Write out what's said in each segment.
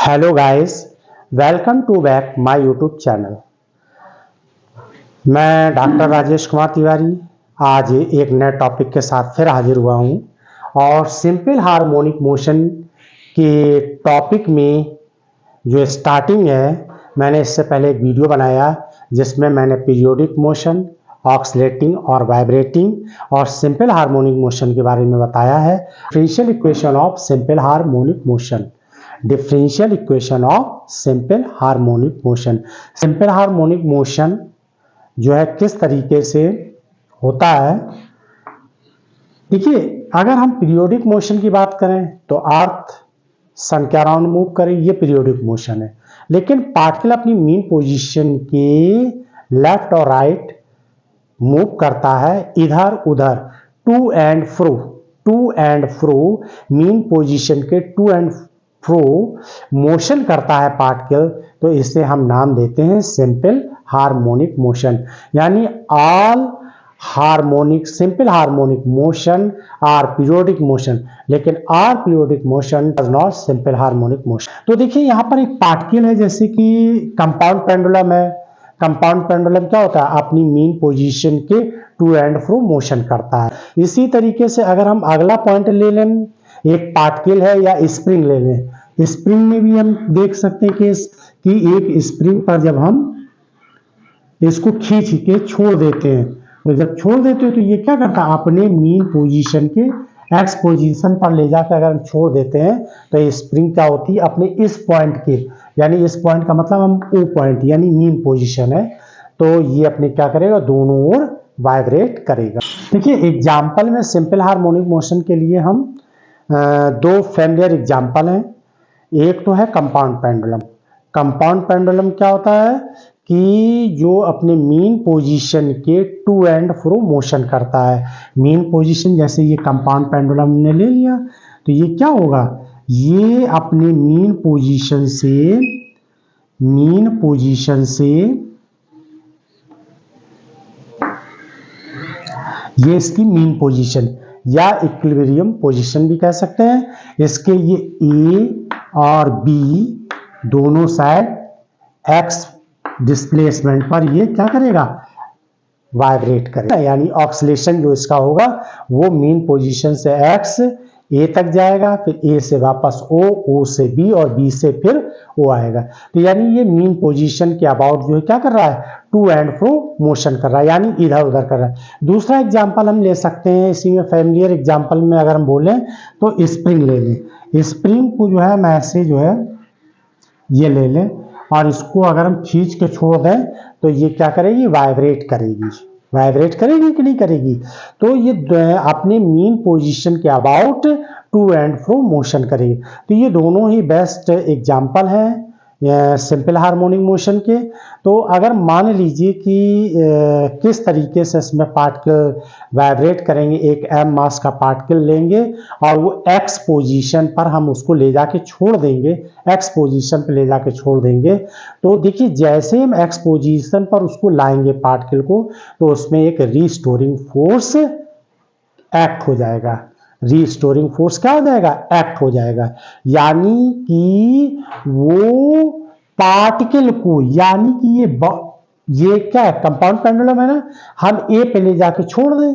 Hello guys, welcome to back my YouTube channel. मैं doctor Rajesh Kumar Tiwari आज एक नए टॉपिक के साथ फिर हाजिर हुआ हूं और सिंपल हार्मोनिक मोशन के टॉपिक में जो स्टार्टिंग है, मैंने इससे पहले एक वीडियो बनाया जिसमें मैंने पीरियोडिक मोशन, ऑक्सीलेटिंग और वाइब्रेटिंग और सिंपल हार्मोनिक मोशन के बारे में बताया है। Differential equation of simple harmonic motion, differential equation of simple harmonic motion. Simple harmonic motion जो है किस तरीके से होता है। देखिए, अगर हम पीरियोडिक मोशन की बात करें तो अर्थ सन के अराउंड मूव करे, ये पीरियोडिक मोशन है। लेकिन पार्टिकल अपनी मीन पोजीशन के लेफ्ट और राइट मूव करता है, इधर उधर, to and fro mean position के टू एंड फ्रो मोशन करता है पार्टिकल, तो इसे हम नाम देते हैं सिंपल हार्मोनिक मोशन। यानी all harmonic simple harmonic motion are periodic motion, लेकिन are periodic motion does not simple harmonic motion. तो देखिए, यहां पर एक पार्टिकल है, जैसे कि कंपाउंड पेंडुलम है। कंपाउंड पेंडुलम क्या होता है? अपनी मीन पोजीशन के टू एंड फ्रो मोशन करता है। इसी तरीके से अगर हम अगला पॉइंट ले लें, एक पार्टिकल है या स्प्रिंग ले लें। स्प्रिंग में भी हम देख सकते हैं कि एक स्प्रिंग पर जब हम इसको खींच के छोड़ देते हैं, तो जब छोड़ देते हैं तो ये क्या करता है? अपने मीन पोजीशन के एक्स पोजीशन पर ले जाकर अगर हम छोड़ देते हैं तो ये स्प्रिंग क्या होती है? अपने इस पॉइंट के, यानी इस पॉइंट का मतलब हम ओ पॉइंट यानी मीन पोजीशन है, तो ये अपने क्या करेगा? दोनों ओर वाइब्रेट करेगा। देखिए, एग्जाम्पल में सिंपल हार्मोनिक मोशन के लिए हम दो फैमिलियर एग्जाम्पल हैं। एक तो है कंपाउंड पेंडुलम। कंपाउंड पेंडुलम क्या होता है कि जो अपने मीन पोजीशन के टू एंड फ्रो मोशन करता है। मीन पोजीशन जैसे ये कंपाउंड पेंडुलम ने ले लिया, तो ये क्या होगा? ये अपने मीन पोजीशन से ये इसकी मीन पोजीशन या इक्विलिब्रियम पोजीशन भी कह सकते हैं। इसके ये ए और बी दोनों साइड एक्स डिस्प्लेसमेंट पर ये क्या करेगा? वाइब्रेट करेगा। यानी ऑक्सीलेशन जो इसका होगा वो मीन पोजीशन से एक्स ए तक जाएगा, फिर ए से वापस ओ से बी और बी से फिर ओ आएगा। तो यानी ये मीन पोजीशन के अबाउट जो है क्या कर रहा है? टू एंड फ्रो मोशन कर रहा है, यानी इधर उधर कर रहा है। दूसरा एग्जाम्पल हम ले सकते हैं इसी में, फैमिलियर एग्जाम्पल में अगर हम बोलें तो स्प्रिंग ले लें। स्प्रिंग को जो है मैं ऐसे जो है ये ले लें और इसको अगर हम खींच के छोड़ दें तो ये क्या करेगी? वाइब्रेट करेगी। वाइब्रेट करेगी कि नहीं करेगी? तो ये अपने मीन पोजीशन के about to and fro motion करेगी। तो ये दोनों ही बेस्ट एग्जाम्पल हैं सिंपल हार्मोनिक मोशन के। तो अगर मान लीजिए कि किस तरीके से इसमें पार्टिकल वाइब्रेट करेंगे, एक एम मास का पार्टिकल लेंगे और वो एक्स पोजीशन पर हम उसको ले जाके छोड़ देंगे, एक्स पोजीशन पर ले जाके छोड़ देंगे। तो देखिए, जैसे हम एक्स पोजीशन पर उसको लाएंगे पार्टिकल को, तो उसमें एक रीस्टोरिंग फोर्स एक्ट हो जाएगा। रीस्टोरिंग फोर्स क्या हो जाएगा? एक्ट हो जाएगा। यानी कि वो पार्टिकल को, यानी कि ये क्या है? कंपाउंड पेंडुलम है ना, हम ए पे ले जाके छोड़ दें,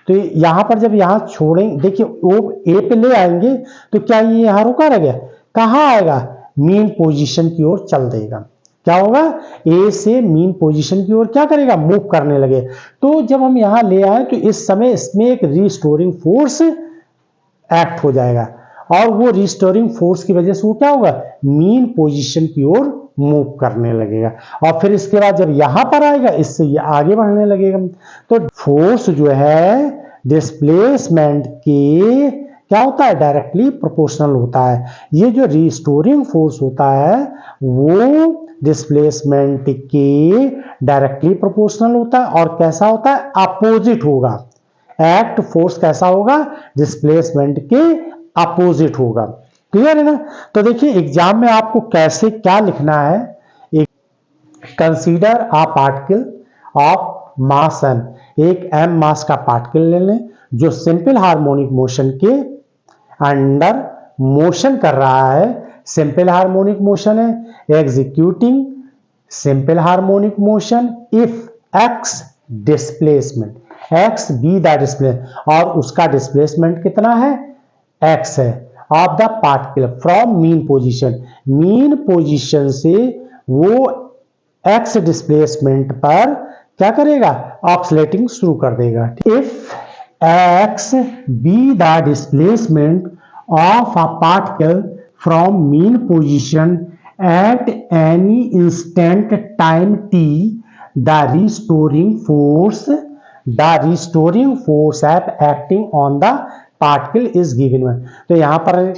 तो यहां पर जब यहां छोड़ेंगे, देखिए वो ए पे ले आएंगे तो क्या ये यहां रुका रह गया? कहां आएगा? मीन पोजीशन की ओर चल देगा। क्या होगा? ए से मीन पोजीशन की ओर क्या करेगा? मूव करने लगे। तो जब हम यहां ले आए तो इस समय इसमें एक रीस्टोरिंग फोर्स एक्ट हो जाएगा और वो रिस्टोरिंग फोर्स की वजह से वो क्या होगा? मीन पोजीशन की ओर मूव करने लगेगा और फिर इसके बाद जब यहां पर आएगा इससे ये आगे बढ़ने लगेगा। तो फोर्स जो है डिस्प्लेसमेंट के क्या होता है? डायरेक्टली प्रोपोर्शनल होता है। ये जो रिस्टोरिंग फोर्स होता है वो डिस्प्लेसमेंट के डायरेक्टली प्रोपोर्शनल होता है और कैसा होता है? अपोजिट होगा। एक्ट फोर्स कैसा होगा? डिस्प्लेसमेंट के अपोजिट होगा। क्लियर है ना? तो देखिए, एग्जाम में आपको कैसे क्या लिखना है। एक consider a particle of mass M, एक एम मास का पार्टिकल ले लें जो सिंपल हार्मोनिक मोशन के अंडर मोशन कर रहा है सिंपल हार्मोनिक मोशन है। Executing simple harmonic motion if X displacement, X be the displacement, और उसका डिस्प्लेसमेंट कितना है, एक्स है, of the particle from mean position, mean position से वो एक्स डिस्प्लेसमेंट पर क्या करेगा, ऑक्सीलेटिंग शुरू कर देगा। If x be the displacement of a particle from mean position at any instant time T, the restoring force acting on the particle is given. तो यहां पर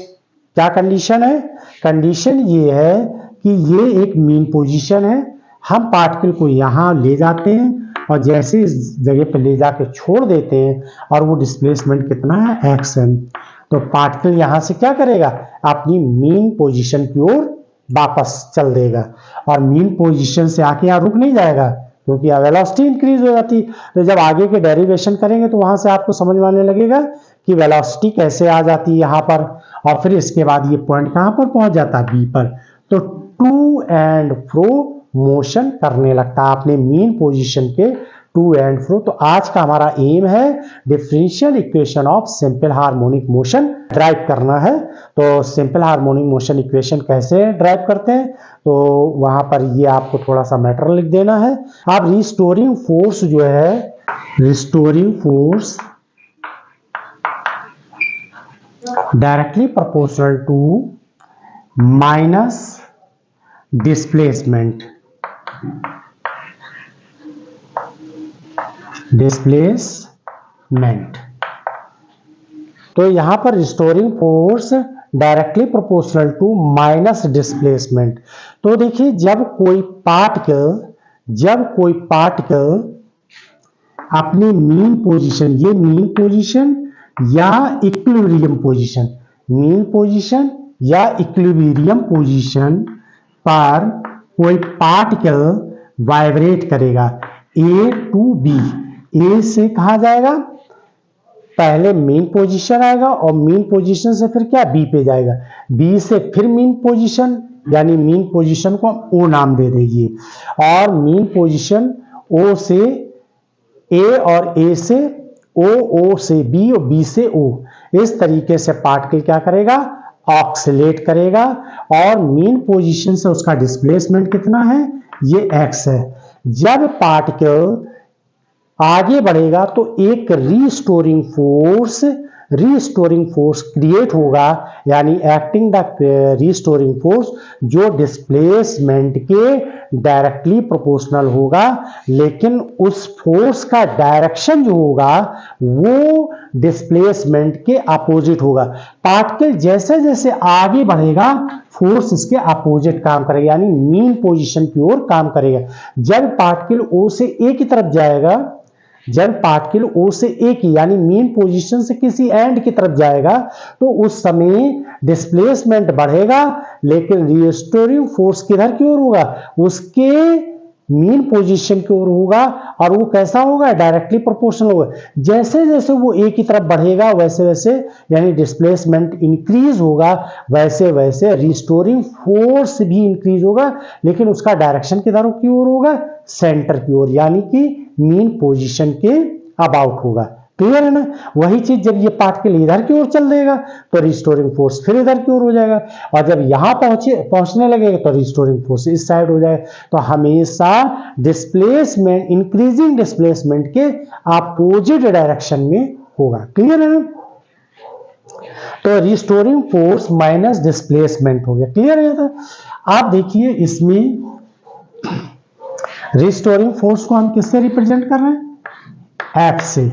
क्या कंडीशन है, कंडीशन ये है कि ये एक मीन पोजीशन है, हम पार्टिकल को यहां ले जाते हैं और जैसे इस जगह पे ले जाके छोड़ देते हैं और वो डिस्प्लेसमेंट कितना है, एक्स है, तो पार्टिकल यहां से क्या करेगा, अपनी मीन पोजीशन की ओर वापस चल देगा और मीन पोजीशन से आके यहां रुक नहीं जाएगा क्योंकि वेलोसिटी इंक्रीज हो जाती। तो जब आगे के डेरिवेशन करेंगे तो वहां से आपको समझ में आने लगेगा कि वेलोसिटी कैसे आ जाती है यहाँ पर, और फिर इसके बाद ये पॉइंट कहां पर पहुंच जाता है, बी पर। तो टू एंड फ्रो मोशन करने लगता है अपने मीन पोजीशन के टू एंड फ्रो। तो आज का हमारा एम है differential equation of simple harmonic motion drive करना है। तो सिंपल हार्मोनिक मोशन इक्वेशन कैसे ड्राइव करते हैं, तो वहां पर ये आपको थोड़ा सा मैटर लिख देना है। अब रिस्टोरिंग फोर्स जो है, restoring force directly proportional to minus displacement, तो यहां पर restoring force directly proportional to minus displacement. तो देखिए जब कोई पार्टिकल अपनी मीन पोजीशन, ये मीन पोजीशन या इक्विलिब्रियम पोजीशन, मीन पोजीशन या इक्विलिब्रियम पोजीशन पर कोई पार्टिकल वाइब्रेट करेगा ए टू बी, ए से कहा जाएगा, पहले मीन पोजीशन आएगा और मीन पोजीशन से फिर क्या, बी पे जाएगा, बी से फिर मीन पोजीशन, यानी मीन पोजीशन को हम ओ नाम दे देंगे, और मीन पोजीशन ओ से ए और ए से ओ, ओ से बी और बी से ओ, इस तरीके से पार्टिकल क्या करेगा, ऑक्सीलेट करेगा, और मीन पोजीशन से उसका डिस्प्लेसमेंट कितना है, ये एक्स है। जब पार्टिकल आगे बढ़ेगा तो एक रीस्टोरिंग फोर्स क्रिएट होगा, यानी एक्टिंग द रीस्टोरिंग फोर्स, जो डिस्प्लेसमेंट के डायरेक्टली प्रोपोर्शनल होगा, लेकिन उस फोर्स का डायरेक्शन जो होगा वो डिस्प्लेसमेंट के अपोजिट होगा। पार्टिकल जैसे जैसे आगे बढ़ेगा फोर्स इसके अपोजिट काम करेगा, यानी मीन पोजीशन की ओर काम करेगा। जब पार्टिकल ओ से ए की तरफ जाएगा, जब पार्टिकल ओ से ए की यानी मीन पोजीशन से किसी एंड की तरफ जाएगा तो उस समय डिस्प्लेसमेंट बढ़ेगा, लेकिन रिस्टोरिंग फोर्स किधर की ओर होगा, उसके मीन पोजीशन की ओर होगा, और वो कैसा होगा, डायरेक्टली प्रोपोर्शनल होगा। जैसे जैसे वो ए की तरफ बढ़ेगा वैसे वैसे यानी डिस्प्लेसमेंट इंक्रीज होगा, वैसे वैसे रिस्टोरिंग फोर्स भी इंक्रीज होगा, लेकिन उसका डायरेक्शन किधर की ओर होगा, सेंटर की ओर, यानी कि मीन पोजीशन के अबाउट होगा। क्लियर है ना। वही चीज जब ये पार्टिकल इधर की ओर चल देगा तो रिस्टोरिंग फोर्स फिर इधर की ओर हो जाएगा, और जब यहां पहुंचने लगेगा तो रिस्टोरिंग फोर्स इस साइड हो जाएगा। तो हमेशा डिस्प्लेसमेंट, इंक्रीजिंग डिस्प्लेसमेंट के अपोजिट डायरेक्शन में होगा। क्लियर है ना। तो रिस्टोरिंग फोर्स माइनस डिस्प्लेसमेंट हो गया। क्लियर है। तो आप देखिए इसमें रिस्टोरिंग फोर्स को हम किससे रिप्रेजेंट कर रहे हैं, एफ से।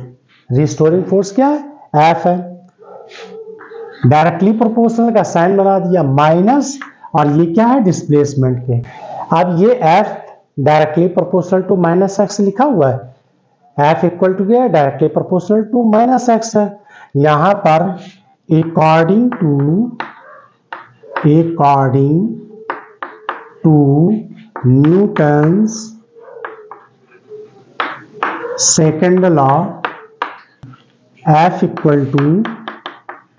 रिस्टोरिंग फोर्स क्या है, एफ है। डायरेक्टली प्रोपोर्शनल का साइन बना दिया माइनस, और ये क्या है, डिस्प्लेसमेंट के। अब ये F directly proportional to minus X लिखा हुआ है, एफ इक्वल टू क्या है, directly proportional to minus X है। यहां पर according to Newton's second law, F equal to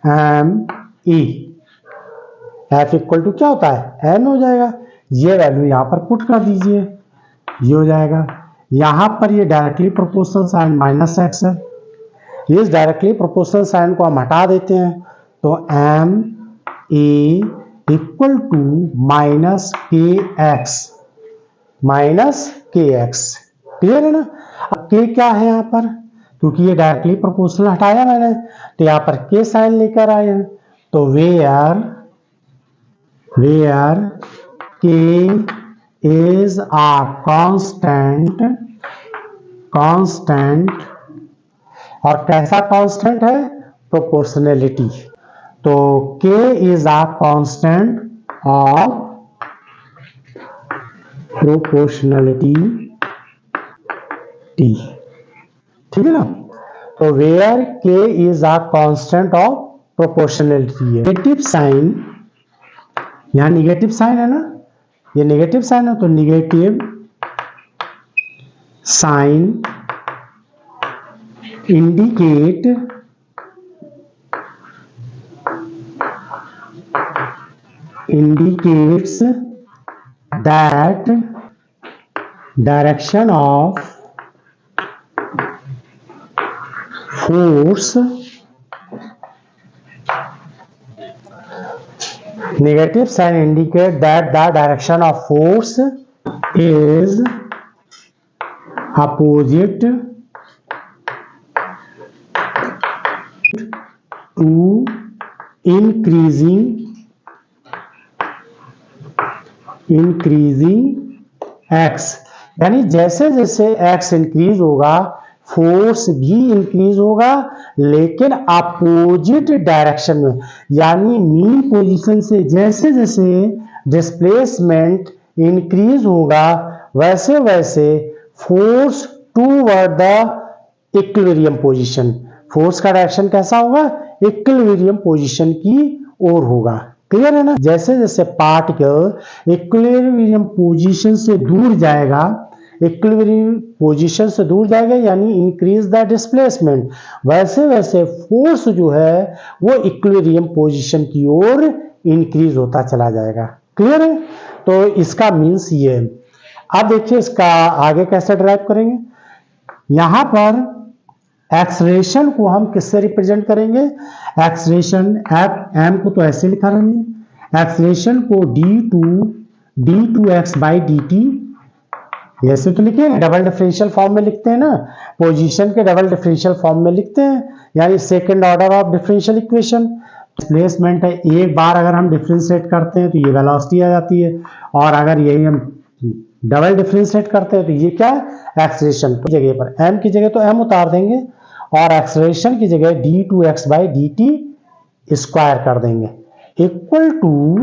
M E, F equal to क्या होता है, एन हो जाएगा। ये वैल्यू यहाँ पर पुट कर दीजिए, ये हो जाएगा। यहाँ पर ये directly proportional sign minus X है, इस डायरेक्टली प्रोपोर्शनल साइन को हम हटा देते हैं, तो M A equal to minus K X. Clear है ना। अब के क्या है यहाँ पर, क्योंकि ये डायरेक्टली प्रोपोर्शनल हटाया मैंने, तो यहाँ पर के साइन लेकर आए हैं, तो वेयर के इज आ कांस्टेंट, और कैसा कांस्टेंट है, प्रोपोर्शनैलिटी। तो k is a constant of proportionality t, ठीक है ना। तो where k is a constant of proportionality है। नेगेटिव साइन, यहां नेगेटिव साइन है ना, ये नेगेटिव साइन है, तो negative sign indicates that direction of force, negative sign indicate that the direction of force is opposite to increasing x, यानी जैसे जैसे x इंक्रीज होगा फोर्स भी इंक्रीज होगा, लेकिन अपोजिट डायरेक्शन में, यानी मीन पोजीशन से जैसे जैसे डिस्प्लेसमेंट इंक्रीज होगा वैसे वैसे force toward the equilibrium position, force का डायरेक्शन कैसा होगा, इक्विलिब्रियम पोजीशन की ओर होगा। क्लियर है ना। जैसे जैसे पार्टिकल इक्विलिब्रियम पोजीशन से दूर जाएगा, इक्विलिब्रियम पोजीशन से दूर जाएगा यानी इंक्रीज द डिस्प्लेसमेंट, वैसे वैसे फोर्स जो है वो इक्विलिब्रियम पोजीशन की ओर इंक्रीज होता चला जाएगा। क्लियर है। तो इसका मीन्स ये है। अब देखिए इसका आगे कैसे ड्राइव करेंगे। यहां पर एक्सलेरेशन को हम किससे रिप्रेजेंट करेंगे, एक्सलेरेशन एम को तो ऐसे लिखा रहेंगे, एक्सलेरेशन को d2x बाई dt, ऐसे तो लिखे डबल डिफरेंशियल फॉर्म में लिखते हैं ना, पोजीशन के डबल डिफरेंशियल फॉर्म में लिखते हैं, यानी second order of differential equation. Displacement है, एक बार अगर हम डिफरेंशिएट करते हैं तो ये वेलोसिटी आ जाती है, और अगर यही हम डबल डिफरेंशिएट करते हैं तो ये क्या है, एक्सलेरेशन की जगह पर m की जगह तो m उतार देंगे, और एक्सलेरेशन की जगह d2x बाई dt स्क्वायर कर देंगे, equal to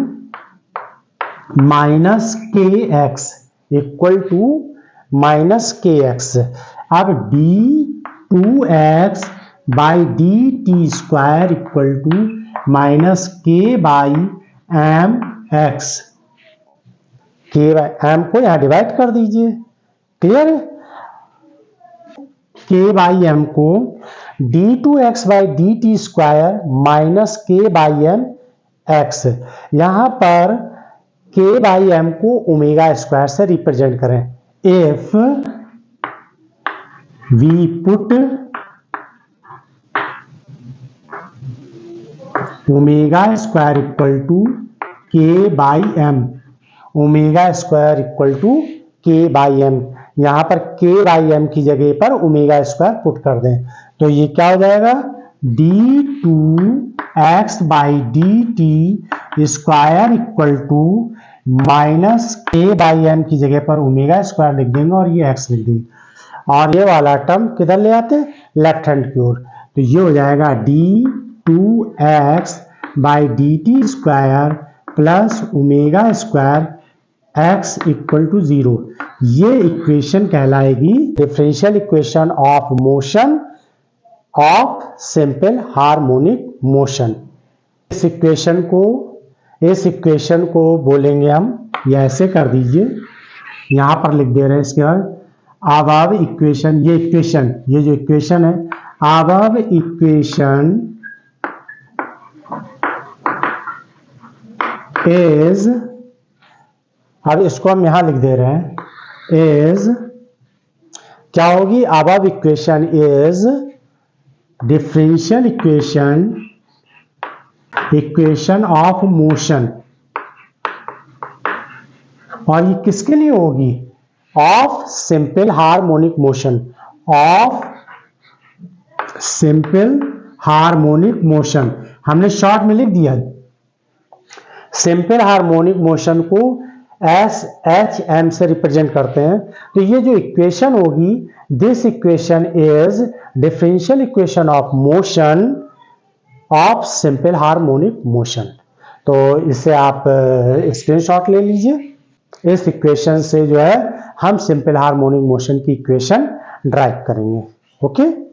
minus K X. अब d2x by dt square equal to minus K by M X, K by M को यहां डिवाइड कर दीजिए। क्लियर है। के बाई एम को d2x by dt square minus K by M X, यहां पर के बाई एम को ओमेगा स्क्वायर से रिप्रेजेंट करें। If we put omega square equal to K by M, omega square equal to K by M, यहां पर K by M की जगह पर ओमेगा स्क्वायर पुट कर दें, तो ये क्या हो जाएगा, d2x by dt square equal to minus K by M की जगह पर ओमेगा स्क्वायर लिख देंगे और ये x लिख देंगे, और ये वाला टर्म किधर ले आते हैं, लेफ्ट हैंड की ओर, तो ये हो जाएगा d2x by dt square plus omega square x equal to 0। ये इक्वेशन कहलाएगी differential equation of motion of simple harmonic motion. इस इक्वेशन को बोलेंगे हम, या ऐसे कर दीजिए, यहां पर लिख दे रहे हैं इसके बाद अब इक्वेशन, ये जो इक्वेशन है, अब इक्वेशन इज, अब इसको हम यहां लिख दे रहे हैं, इज क्या होगी, अब equation is differential equation of motion, और ये किसके लिए होगी, of simple harmonic motion, of simple harmonic motion. हमने शॉर्ट में लिख दिया, सिंपल हार्मोनिक मोशन को एस एच एम से रिप्रेजेंट करते हैं। तो ये जो इक्वेशन होगी, this equation is differential equation of motion of simple harmonic motion. तो इससे आप स्क्रीनशॉट ले लीजिए। इस इक्वेशन से जो है हम सिंपल हार्मोनिक मोशन की इक्वेशन ड्राइव करेंगे। ओके।